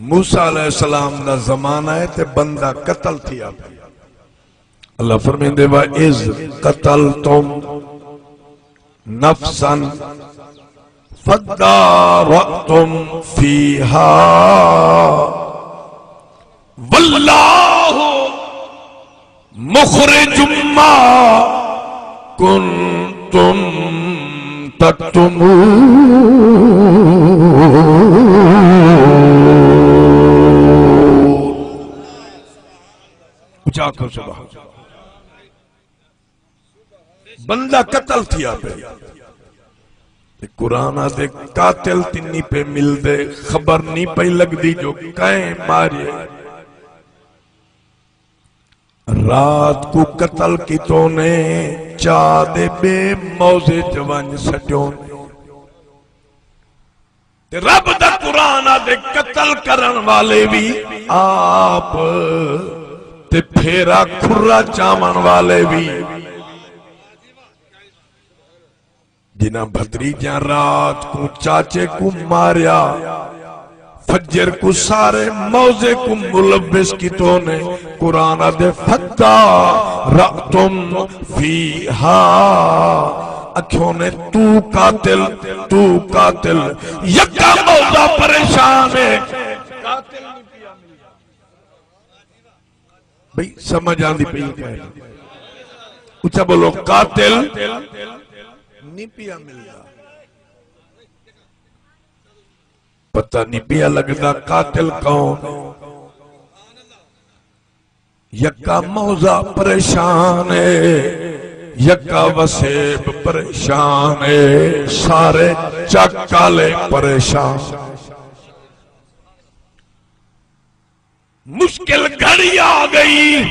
موسیٰ علیہ السلام دا زمانہ ہے تے بندہ قتل تھی آپ اللہ فرمیندے وَإِذْ قَتَلْتُمْ نَفْسًا فَدَّارَأْتُمْ فِيهَا وَاللَّهُ مُخْرِجٌ مَا كُنْتُمْ تَكْتُمُونَ اچھا کر سبحان بندہ قتل تھی آپ قرآن آدھے قاتل تنی پہ مل دے خبر نہیں پہ لگ دی جو کہیں مارے رات کو قتل کی تو نے چاہ دے بے موزے جوان سٹیوں نے رب دا قرآن آدھے قتل کرن والے بھی آپ تے پھیرا کھرا چامن والے بھی جنہ بھتریجاں رات کو چاچے کو ماریا فجر کو سارے موزے کو ملبس کی تو نے قرآن دے فَدَّارَأْتُمْ فِيهَا اکھوں نے تو قاتل یکا موزہ پریشان ہے قاتل نہیں پیا بھئی سمجھ آن دی پہی کہہ اچھا بولو قاتل نہیں پیا ملتا پتہ نہیں پیا لگتا قاتل کون یکا موزہ پریشان ہے یکا وسیب پریشان ہے سارے چکالے پریشان مشکل گھڑی آ گئی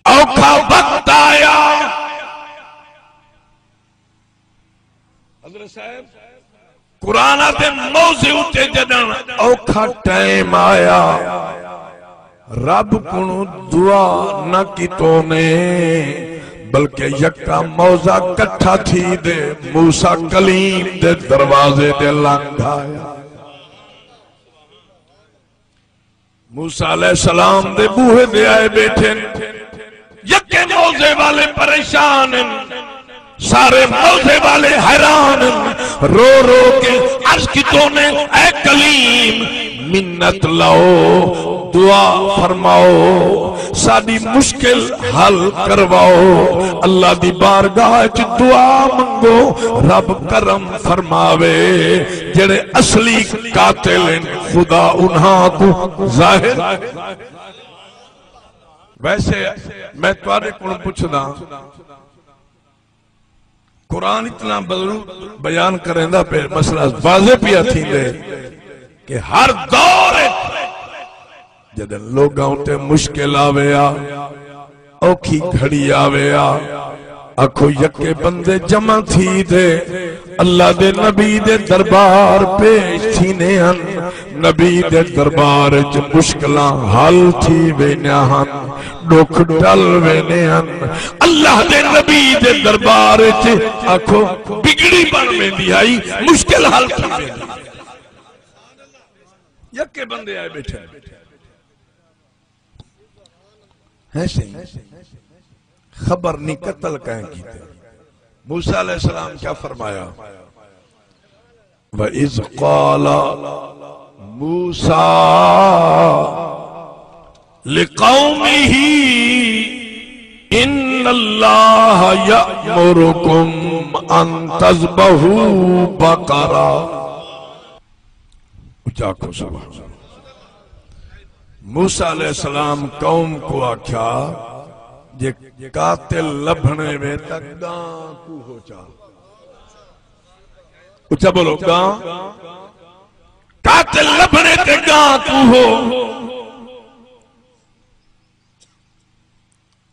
اوکھا وقت آیا حضرت صاحب قرآن آتے موزے اٹھے جدن اوکھا ٹائم آیا رب کنو دعا نہ کی تو نے بلکہ یکا موزہ کٹھا تھی دے موسیٰ کلیم دے دروازے دے لنگ آیا موسیٰ علیہ السلام دے بوہے دے آئے بیٹھے یکے موزے والے پریشان سارے موزے والے حیران رو رو کے عرض کی تو نے اے کلیم منت لاؤ دعا فرماؤ ساری مشکل حل کرواؤ اللہ دی بارگاہ چ دعا منگو رب کرم فرماوے جڑے اصلی قاتل خدا انہاں کو ظاہر ویسے میں تمہارے کو پوچھدا قرآن اتنا بیان کریں دا پہ مسئلہ واضح پیا تھی دے کہ ہر دور جدن لوگاں تے مشکل آویا اوکھی گھڑی آویا اکھو یکے بندے جمع تھی دے اللہ دے نبی دے دربار پیش تھی نیان نبی دے دربار چ مشکلاں حل تھی وینیان ڈوکھ ڈل وینیان اللہ دے نبی دے دربار چ اکھو بگڑی بن میں دی آئی مشکل حل تھی وینیان یکے بندے آئے بیٹھے ہے صحیح خبر نہیں قتل کہیں کی تھے موسیٰ علیہ السلام کیا فرمایا وَإِذْ قَالَ مُوسَىٰ لِقَوْمِهِ إِنَّ اللَّهَ يَأْمُرُكُمْ أَن تَذْبَحُوا بَقَرَةً اچھا کو سبحان موسیٰ علیہ السلام قوم کو آکھا جے قاتل لبھنے میں تک گاں کو ہو چاہ اچھا بولو گاں قاتل لبھنے تک گاں کو ہو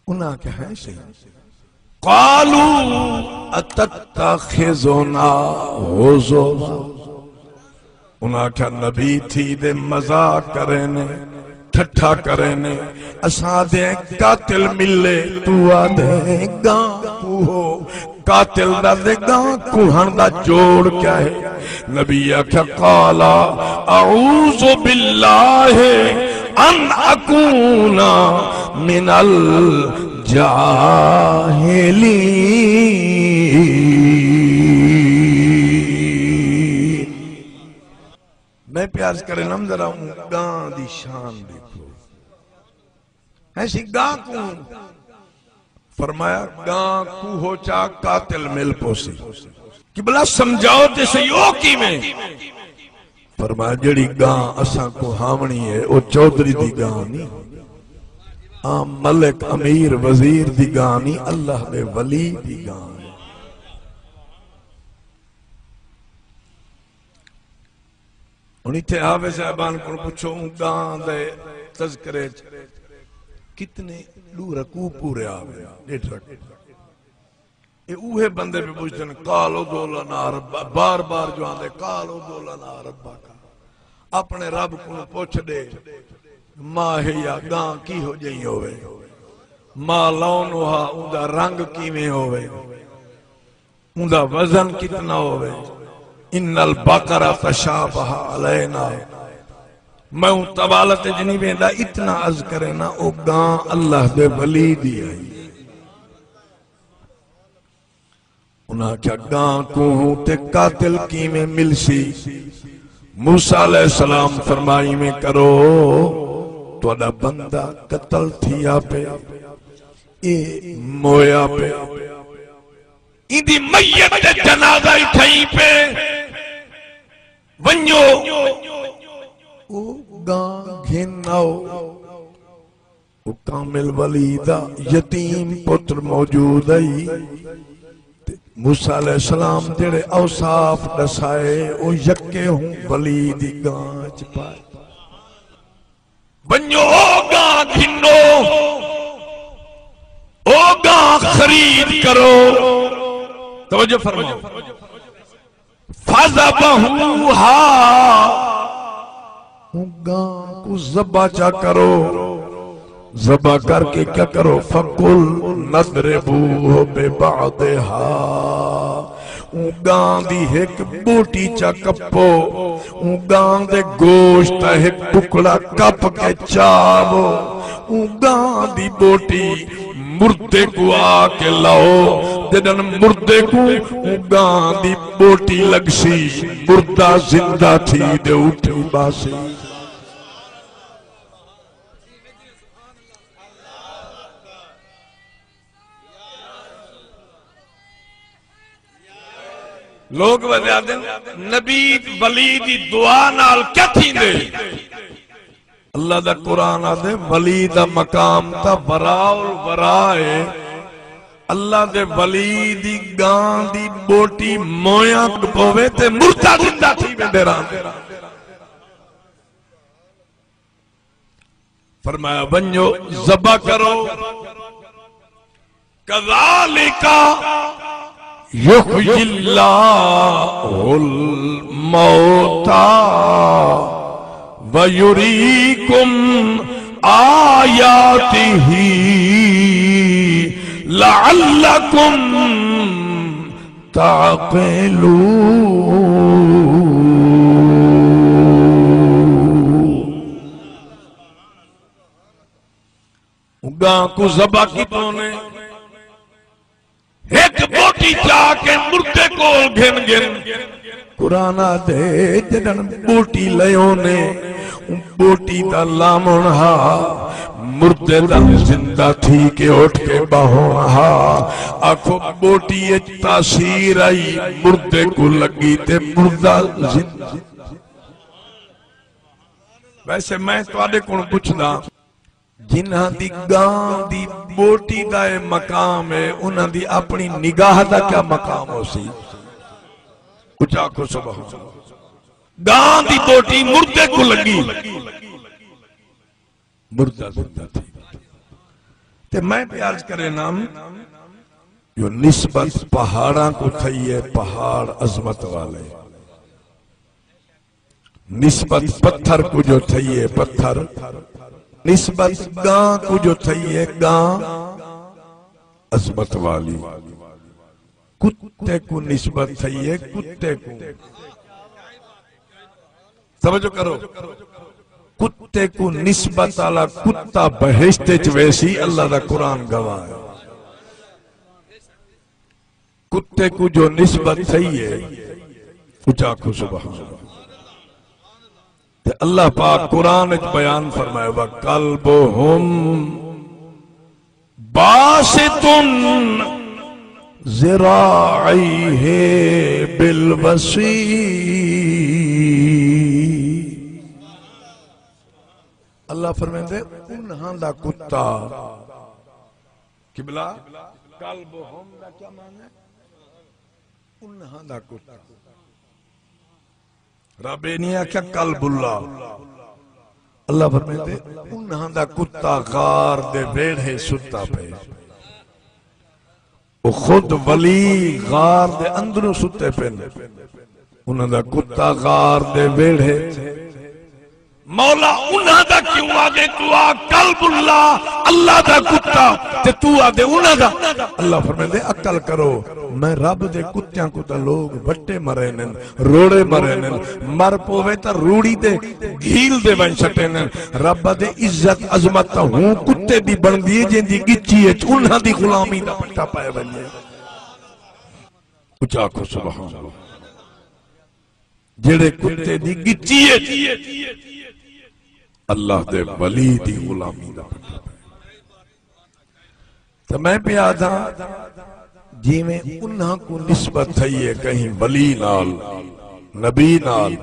انہاں کیا ہے صحیح قالوا اتتخذنا ہزوا انہاں کیا نبی تھی دے مزاق کرینے ٹھٹھا کرینے اساں دے قاتل ملے تو آدھے گاں کو ہو قاتل دا دے گاں کوہن دا جوڑ کیا ہے؟ نبی آکھا قالا اعوذ باللہ ان اکون من الجاہلین۔ میں پیاز کرے نم ذرا ہوں گاں دی شان دیکھو، ایسی گاں کون؟ فرمایا گاں کو ہو چا قاتل مل پوسی کہ بلا سمجھاؤ تے سیو کی میں؟ فرمایا جڑی گاں اساں کو ہامنی ہے او چودری دی گاں نہیں، عام ملک امیر وزیر دی گاں نہیں، اللہ دے ولی دی گاں ہے۔ انہی تھے حافظ صاحبان کو پوچھو گاں دے تذکرے کتنے لو رکو پورے آوے ڈیٹ رکھ اے اوہے بندے پہ پوچھتے ہیں قالو دولنا ربا، بار بار جو آندے قالو دولنا ربا کا، اپنے رب کو پوچھ دے ماں ہے یا گاں کی ہو جائیں ہوئے، ماں لونوہا اندہ رنگ کی میں ہوئے، اندہ وزن کتنا ہوئے، ان البقرہ تشابہ علینا۔ میں ہوں طوالت جنی بیندہ اتنا عز کرے نا او گاں اللہ دے ولی دی آئی۔ انہاں کیا گاں کو ہوں تے قاتل کی میں مل سی؟ موسیٰ علیہ السلام فرمائی میں کرو تو ادا بندہ قتل تھیا پہ اے مویا پہ ایدی میت جنازہ اٹھائی پہ ونیو او گاں گھناؤ او کامل ولیدہ یتیم پتر موجود ہے۔ موسیٰ علیہ السلام جڑے اوصاف دسائے او یکے ہوں ولیدی گاں چپائے بنیو او گاں گھنو، او گاں خرید کرو، توجہ فرماؤ، فَذَبَحُوهَا گاں کو ذبح چا کرو، ذبح کر کے کیا کرو؟ فَقُلْ نَضْرِبُوهُ بِبَعْضِهَا گاں دی ایک بوٹی چا کپو، گاں دے گوشت ایک ٹکڑا کپ کے چاو، گاں دی بوٹی مردے کو آکے لاؤ، جدن مردے کو گاں دی بوٹی لگسی، مردہ زندہ تھی دے اٹھی باسی۔ لوگ وجہ دیں نبی ولی دی دعا نال کیا تھی دے؟ اللہ دا قرآن آدھے ولی دا مقام تا وراء الورائے، اللہ دے ولی دی گاں دی بوٹی مویاں پوے تے مردہ زندہ تھی میں دیران۔ فرمایا بنیو ذبح کرو، کذالکا یحیی اللہ الموتى وَيُرِيكُمْ آيَاتِهِ لَعَلَّكُمْ تعقلون۔ گاں کو ذبح کی تو نے ایک بوٹی چاہ کے مردے کو گھن گھن قرآن دے جدن بوٹی لیوں نے بوٹی دا لامن ہا مردے دا زندہ تھی کے اٹھ کے باہوں ہا آکھو بوٹی ایک تاثیر آئی مردے کو لگی تے مردہ زندہ۔ ویسے میں تو آدھے کون پوچھنا جنہاں دی گاں دی بوٹی دا مقام ہے انہاں دی اپنی نگاہ دا کیا مقام ہو سی؟ کچھ آنکھو سبحان گاں دی بوٹی مردے کو لگی، مردہ زندہ تھی۔ تے میں پیارج کرے نام جو نسبت پہاڑاں کو تھئی ہے، پہاڑ عظمت والے، نسبت پتھر کو جو تھئی ہے پتھر، نسبت گاں کو جو تھئی ہے گاں عظمت والی۔ کتے کو نسبت تھی ہے کتے کو سمجھو کرو کتے کو نسبت آلا کتا بہشت ویسی اللہ دا قرآن گواہ ہے کتے کو جو نسبت تھی ہے اچھا کو سبحان اللہ پاک قرآن اچھ بیان فرمائے وَقَلْبُهُمْ بَاسِطٌ ذِرَاعِهِ بِالْوَسِيلِ اللہ فرمائے دے انہاں دا کتا قبلہ قلبہم دا کیا معنی ہے انہاں دا کتا رب نہیں آکھا قلب اللہ فرمائے دے انہاں دا کتا غار دے بیڑھے ستا پہ وہ خود ولی غار دے اندروں ستے پہ انہاں دا کتا غار دے بیڑھے مولا انہاں دا کیوں آگے تو آ قلب اللہ دا کتا تے تو آگے انہاں دا اللہ فرمائے دے عقل کرو میں رب دے کتیاں کو تا لوگ بٹے مرے نن روڑے مرے نن مر پوے تا روڑی دے گھیل دے بن سٹے نن رب دے عزت عظمت تا ہوں کتے دی بن دیئے جن دی گچی ہے انہاں دی غلامی دا پٹا پائے بنیے اچھا کو سبحان اللہ جڑے کتے دی گچی ہے اللہ دے ولی دی غلامی دا پٹا پائے تو میں پہ آدھا جی میں انہاں کو نسبت تھئی ہے کہیں ولی نال نبی نال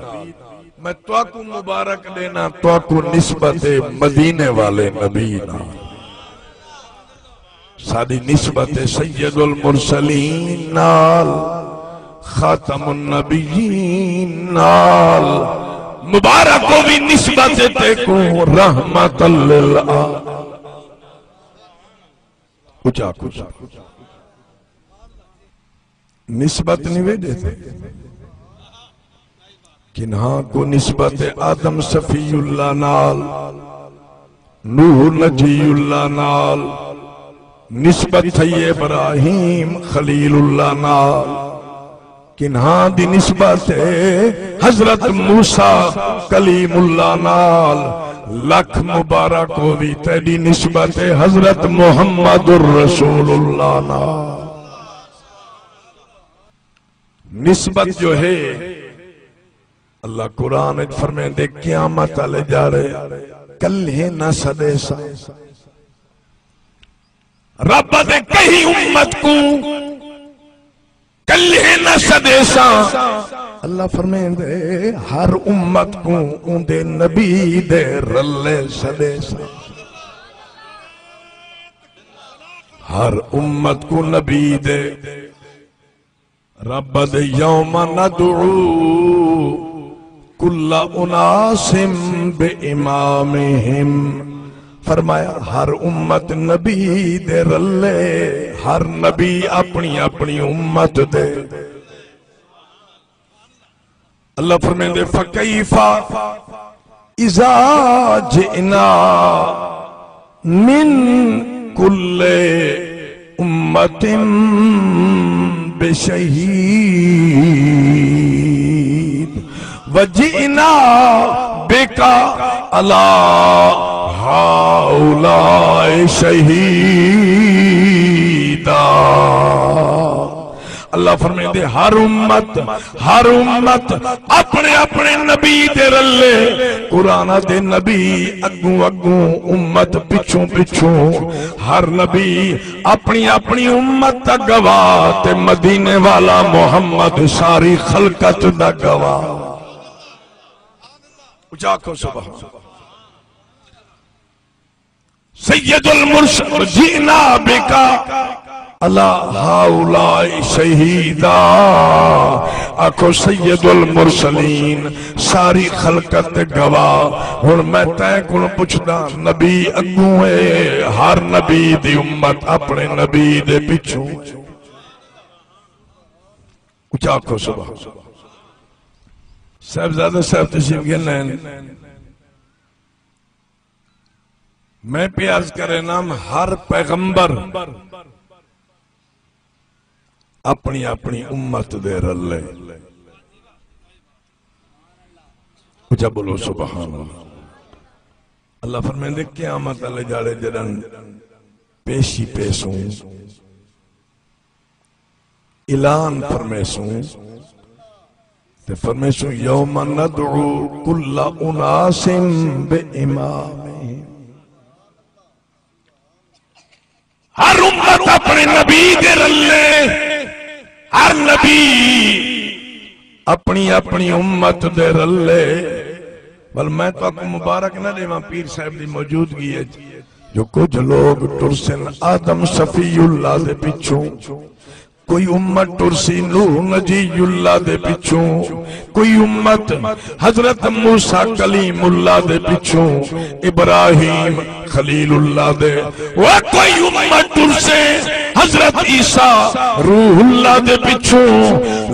میں تو کو مبارک دینا تو کو نسبت مدینے والے نبی نال ساری نسبت سید المرسلین نال خاتم النبیین نال مبارک کو بھی نسبت تے کو رحمت للعالمین اچھا کچھ نسبت نہیں ویڈے تھے کنہاں کو نسبت آدم صفی اللہ نال نوح نجی اللہ نال نسبت تھی ابراہیم خلیل اللہ نال کنہاں دی نسبت حضرت موسیٰ کلیم اللہ نال لکھ مبارک ہو بھی تیری نسبت حضرت محمد الرسول اللہ نال نسبت جو ہے اللہ قرآن فرمائے دے قیامت آلے جا رہے کل ہے نہ سدے سا رب دے کہیں امت کو کل ہے نہ سدے سا اللہ فرمائے دے ہر امت کو ان دے نبی دے رلے سدے سا ہر امت کو نبی دے رب دے یوم ندعو کل اناسم بے امامہم فرمایا ہر امت نبی دے رلے ہر نبی اپنی اپنی امت دے اللہ فرمائے دے فَكَيْفَ اِذَا جِئْنَا مِن كُلِّ امت بشہید وجئنا بکا علی ہؤلاء شہیدا اللہ فرمائے دے ہر امت اپنے اپنے نبی دے رلے قرآن دے نبی اگوں اگوں امت پچھوں پچھوں ہر نبی اپنی اپنی امت دا گواہ تے مدینے والا محمد ساری خلقت دا گواہ اچھاکو سبحان سید المرسل جینا بکا اللہ ہاؤلائی شہیدہ آکھو سید المرسلین ساری خلقت گواہ ہن میں تے کون پوچھدا نبی اگوں ہے ہر نبی دی امت اپنے نبی دے پچھوں اچھا کو سبحان صاحبزادہ صاحب تشریف گئے میں پیاز کرے نام ہر پیغمبر اپنی اپنی امت دے رلے اچھا بولو سبحان اللہ اللہ فرمائیں دے قیامت اللہ جاڑے جڑن پیشی پیسوں اعلان فرمیسوں تے فرمیسوں یوم ندعو کل اناس بے امام ہر امت اپنے نبی دے رلے ہر نبی اپنی اپنی امت دے رلے بل میں تو آپ کو مبارک نہ دے وہاں پیر صاحب دی موجودگی ہے جو کچھ لوگ ترسن آدم صفی اللہ دے پچھوں کوئی امت ترسی نوح نجی اللہ دے پچھوں کوئی امت حضرت موسیٰ کلیم اللہ دے پچھوں ابراہیم خلیل اللہ دے وہ کوئی امت ترسے حضرت عیسیٰ روح اللہ دے پچھوں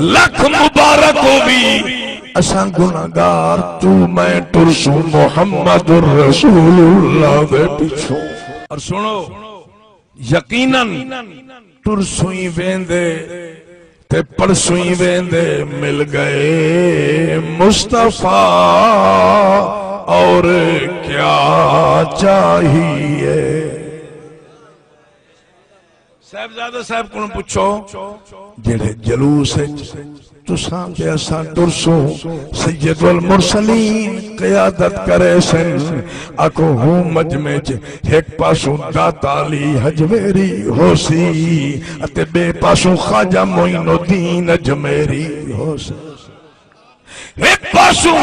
لکھ مبارک ہوگی اساں گناہگار تو میں ترسوں محمد الرسول اللہ دے پچھوں اور سنو یقیناً ترسویں ویندے تے پرسویں ویندے مل گئے مصطفیٰ اور کیا چاہیے صاحبزادہ صاحب کو پوچھو جڑے جلوس تساں تے اساں ترسوں سید المرسلین قیادت کرے سن اکو ہوں مجمع چ ایک پاسوں داتا علی حجویری ہو سی اتے بے پاسوں خواجہ معین الدین اجمیری ہو سی ایک پاسوں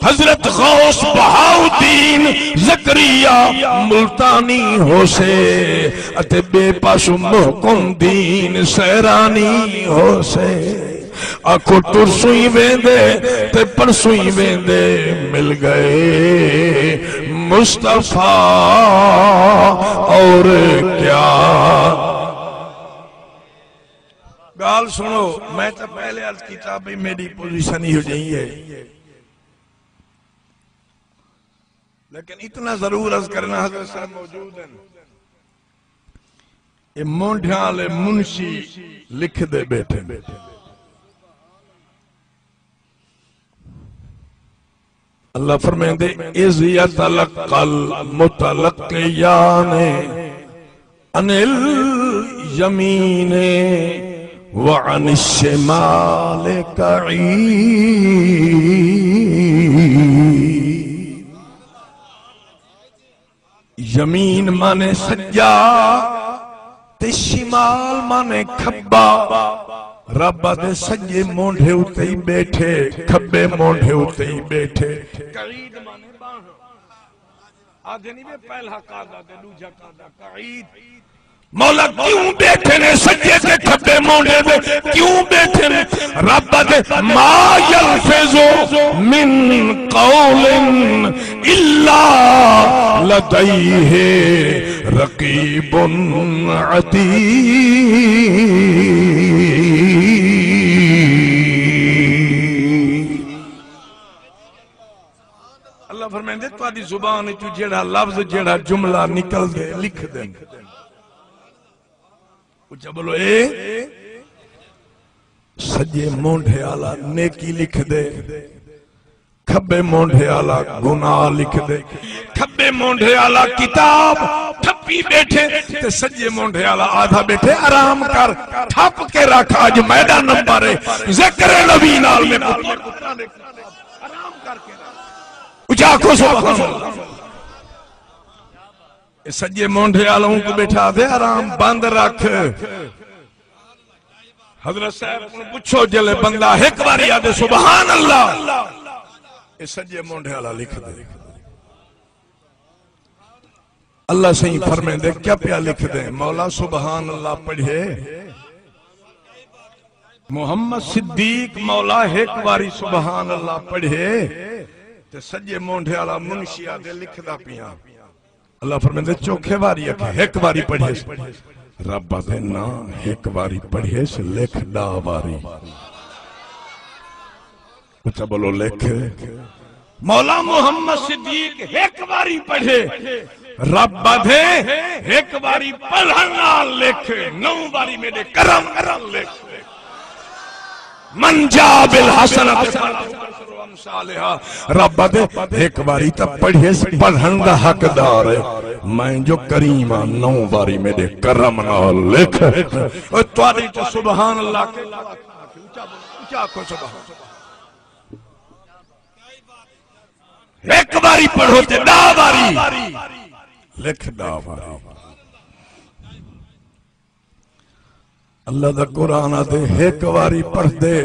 حضرت غوث بہاؤدین زکریہ ملتانی ہو سے اتے بے پاسوں محکم دین سیرانی ہو سے آکھو ترسویں ویندے تے پرسویں ویندے مل گئے مصطفیٰ اور کیا گال سنو میں تو پہلے عرض کتابی میری پوزیشن ہی ہو جائیں ہے لیکن اتنا ضرور عرض کرنا حضرت صاحب موجود ہیں یہ مونڈھیالے منشی لکھ دے بیٹھے اللہ فرمائیں دے اِذْ يَتَلَقَّ الْمُتَلَقِّيَانِ عَنِ الْيَمِينِ وَعَنِ الشِّمَالِ قَعِيدٌ یمین مانے سجا تے شمال مانے کھبا رب دے سجے مونڈے ہوتے ہی بیٹھے کھبے مونڈے ہوتے ہی بیٹھے قعید مانے باہر آدھے نہیں بے پہلا قادہ دے دوجہ قادہ قعید مولا کیوں بیٹھے نے سجے سے کھبے مونڈے دے کیوں بیٹھے نے رب دے ما یلفظو من قول الا لدیہ رقیب عتید اللہ فرمائیں دے تو آدھی زبان جو جیڑا لفظ جیڑا جملہ نکل دے لکھ دیں اچھا بولو اے سجے مونڈے آلا نیکی لکھ دے کھبے مونڈے آلا گناہ لکھ دے کھبے مونڈے آلا کتاب تھپی بیٹھے تے سجے مونڈے آلا آدھا بیٹھے آرام کر تھپ کے رکھا جو میدان نمبر ہے ذکر نبی نال میں آرام کر کے اچھا کو سبحان اللہ سجے مونڈے آلوں کو بیٹھا دے آرام بند رکھ حضرت صاحب کو پوچھو جلے بندہ ایک باری آدھے سبحان اللہ اس سجے مونڈے آلہ لکھ دے اللہ سے ہی فرمائیں دے کیا پیا لکھ دے مولا سبحان اللہ پڑھے محمد صدیق مولا ایک باری سبحان اللہ پڑھے تے سجے مونڈے آلہ منشی آدھے لکھ دا پیا اللہ فرمائیں دے چوکھے باری ایک باری پڑھے رب دے نا ایک باری پڑھے سے لکھ دا باری اچھا بولو لکھ مولا محمد صدیق ایک باری پڑھے رب دے ایک باری پڑھنا لکھ نو باری میرے کرم لکھ من جا بالحسنۃ رب دے ایک باری تا پڑھے پڑھن دا حقدار ہے میں جو کریم 9 باری میرے کرم نال لکھ او تواڈی تے سبحان اللہ کے اونچا کو سبحان ایک باری پڑھو تے 10 باری لکھ 10 باری اللہ دا قرآن آدھے ایک باری پڑھ دے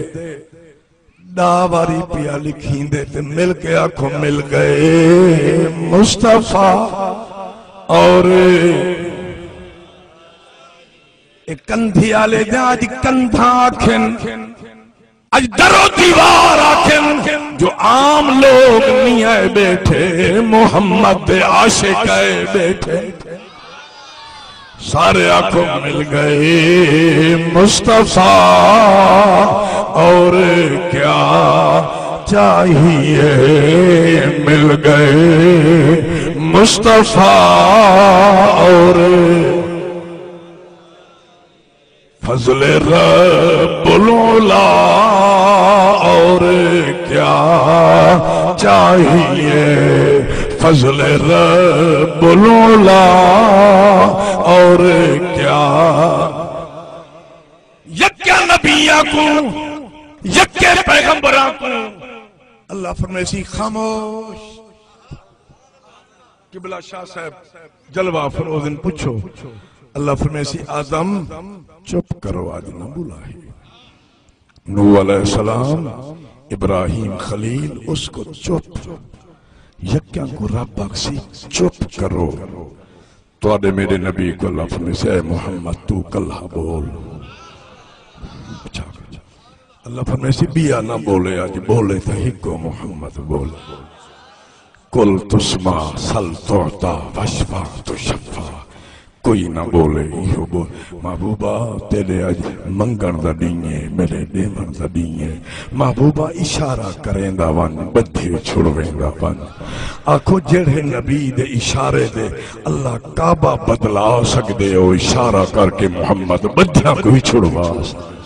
10 باری پیا لکھیں دے تے مل کے آنکھوں مل گئے مصطفیٰ اور ایک کندھی آلے دے آج کندھا آکھن آج درو دیوار آکھن جو عام لوگ نہیں آئے بیٹھے محمد عاشق آئے بیٹھے سارے آنکھوں مل گئے مصطفیٰ اور کیا چاہیے مل گئے مصطفیٰ اور فضل رب العلا اور کیا چاہیے فضل رب العلا اور کیا یکیا نبیہ کو یکے پیغمبرہ کو اللہ فرمائے سی خاموش قبلہ شاہ صاحب جلوہ فروزن پوچھو اللہ فرمائے سی آدم چپ کرو آج نہ بلائی نوح علیہ السلام ابراہیم خلیل اس کو چپ یکیاں کو رب اکسی چپ کرو تو آدھے میرے نبی کو اللہ فرمائے سے اے محمد تو کلہ بول اللہ فرمائے سی بیا نہ بولے آج بولے تھا ہی کو محمد بول کل تسمع سل تعطا وشفا تو شفا کوئی نہ بولے یہ بول محبوبہ تیرے آج منگن دا دیئے میرے دیمن دا دیئے محبوبہ اشارہ کریں دا ون بدھے چھوڑویں دا ون آنکھو جڑے نبی دے اشارے دے اللہ کعبہ بدلا سکدے ہو اشارہ کر کے محمد بدھیاں کوئی چھوڑوا سکدے